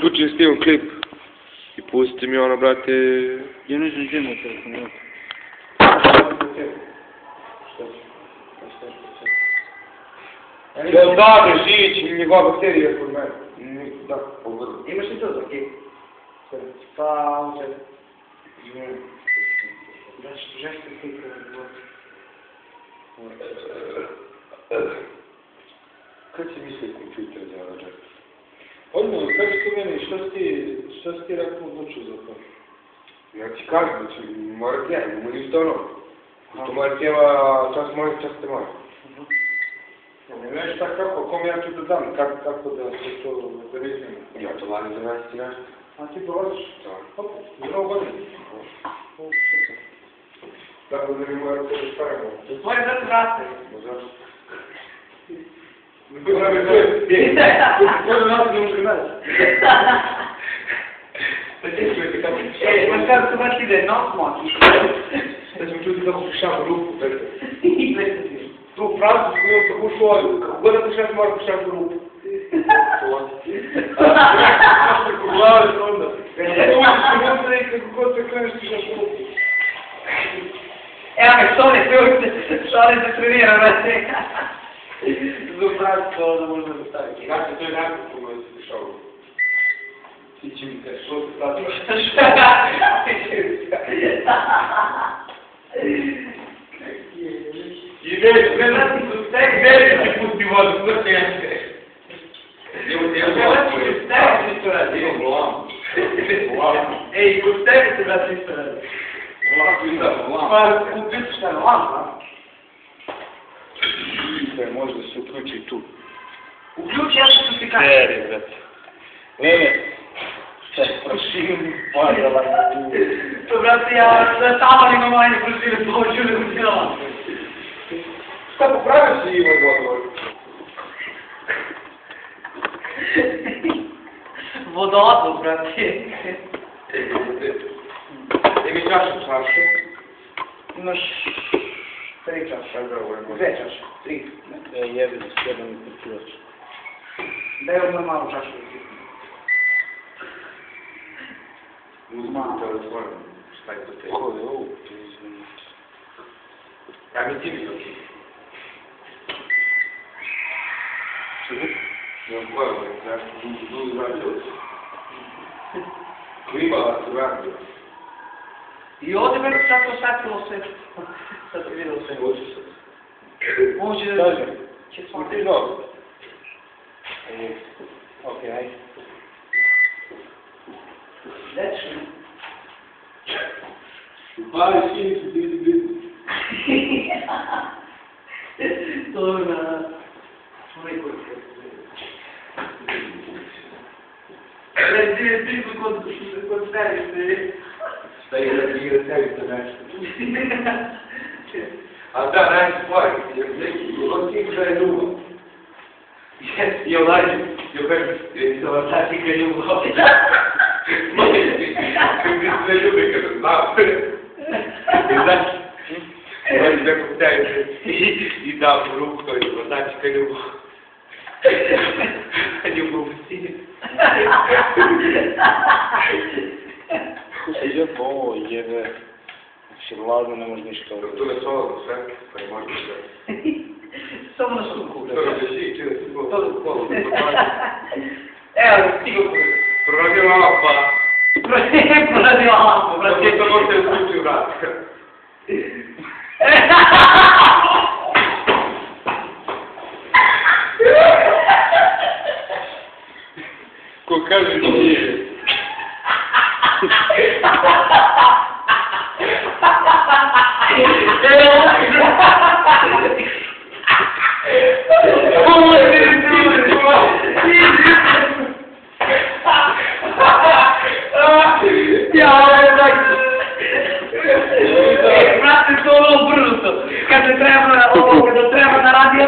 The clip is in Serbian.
Uključim snimam klip i pusti mi ono, brate... Ja nisam snimao telefon, evo. Ja odavde živić i njegova bakterija je kod mene. Da, pogledam. Imaš li to za kip? Pa, uče. Žešće kip. Kad si mislio kompjuter za rađak? Odmah, kaži tu meni, šta si ti rekao odlučio za to? Ja ti kažem da ću morati ja, imamo ništa ono. To moja tijela, čas mojih, čas te mojih. Ne znaš šta kako, kom ja ću da dam, kako da se to verizim? Ja to lani za nas i nešto. A ti dolaziš? Da. Opet, za novu godinu. Tako da mi moramo to da spravimo. To tvoje zato vrate. Zašto? Ne bude nam je to je. To je nas ne može gledati. Znaš kada su baš ide nosmoć. Da ćemo čuti kako pušamo ruku, brate. I gledati ti. Tu francusku imam sa pušu olju. Kako god da pušaš, mora pušati ruku. Znaš preko glave se onda. Uđeš se i kako god se kreneš pušaš ruku. Evo me, šone se trenira, brate. Zubrat, to da možda da staviti. Znači, to je nakon koga se pušao ruku. Ti će mi kaži, što se stavio? I neće ti pusti vodu, što se jeste. Ej, kod tebe se brate isto radi. Pa, uključiš šta je lampa? Može da se uključi tu. Uključi, ja ću ti kaži. Veri, brate. Lene, šta je prošim, padala na tu. To, brate, ja sama imam manje prošire, dođu ne uzela. Šta popravio si Ivo Vodovor? Vodoodlov, brate. Imi čašu. Imaš 3 čaše. 2 čaše. 3. Jebeno, jedan i prekivač. Daj odmah malu čašu. Uzmano telefon. Šta je to te? Ko je ovo? Ja mi ti mi ok. Ja gledam, nešto dugo vraćao se. Klimala se vraćao. I ovdje me sad osvetilo sve. Sad si vidio sve. Hoće sad. Može da... Kaže, Će ti svaki. nogu. Ok, ajde. Dečni. Upali sinicu, ti vidi blizu. To je na... Nekoliko. Ti blizu kod serice. Šta je da igra serica nešto? A da, najti stvari, jer neki, on ti da je ljubav. I onaj, joj kažem, jer se vam tati ga ljubav. Kad bi se ne ljubi, kada znam. I znači, on neko tajte i dao mu ruku, to je znači ka ljubav. Ljubav si. Iđe po ovo, jebe. Znači, vladno ne može ništa. To je solo sve, pa je možda sve. Samo na štuku. To je si, čine si polo. To je polo. Evo, stigo kod. Proradila lampa. Proradila lampa, brate. To možete uključiti u vrat. Ko kaže nije. Brate, to je ono obrnuto. Kada treba na radio,